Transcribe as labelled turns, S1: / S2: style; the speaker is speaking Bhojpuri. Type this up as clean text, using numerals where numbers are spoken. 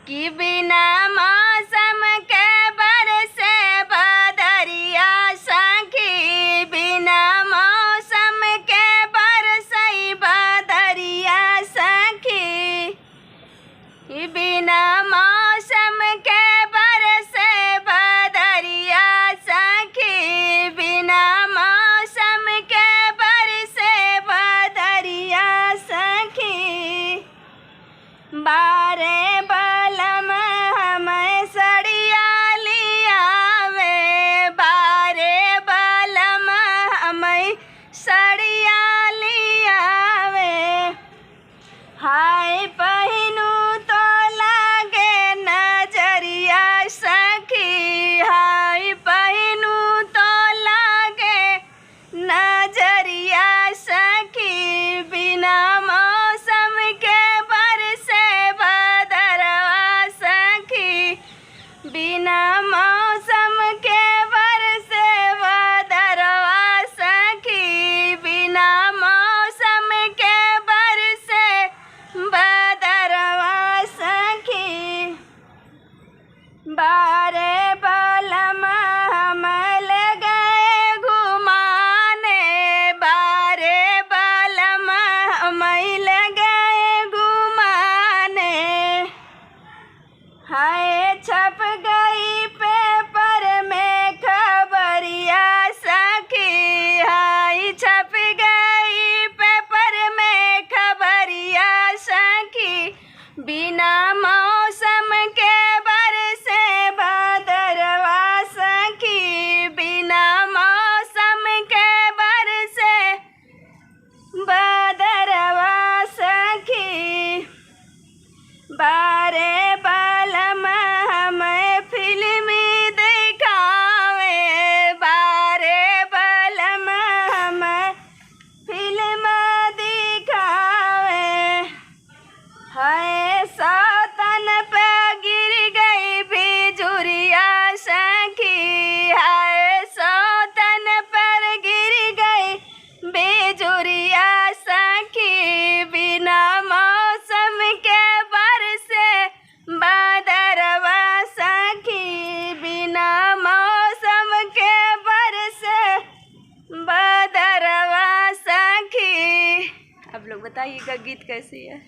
S1: कि बिना मौसम के बरसे बदरिया सखी, बिना मौसम के बरसई बदरिया सखी, कि बिना मौसम के बरसे बदरिया सखी, बिना मौसम के बरसे बदरिया सखी। बारे बलम हमें सड़िया लियावे, बारे बलम हमें सड़िया लियावे, हाय पहिनू तो लागे नजरिया सखी, हाय पहिनू तो लागे नजरिया सखी, बिना मौसम के बरसे बदरवा सखी, बिना मौसम के बरसे बदरवा सखी, बिना मौसम के बरसे बदरवा सखी। बारे बलम हम ले गए घुमाने, बारे बलम हम ले गए घुमाने, हाय छप गई पेपर में खबरिया सखी, हाय छप गई पेपर में खबरिया सखी, बिना मौसम के बरसे बदरवा सखी, बिना मौसम के बरसे बदरवा सखी। बारे बलम हमें फिल्मी दिखावे, बारे बलम हमें फिल्म दिखावे, हाय सौतन पे गिर गई बिजुरिया सखी, हाय सौतन पर गिर गई बिजुरिया सखी, बिना मौसम के बरसे बदरवा सखी, बिना मौसम के बरसे बदरवा सखी। आप लोग बताइएगा गीत कैसी है।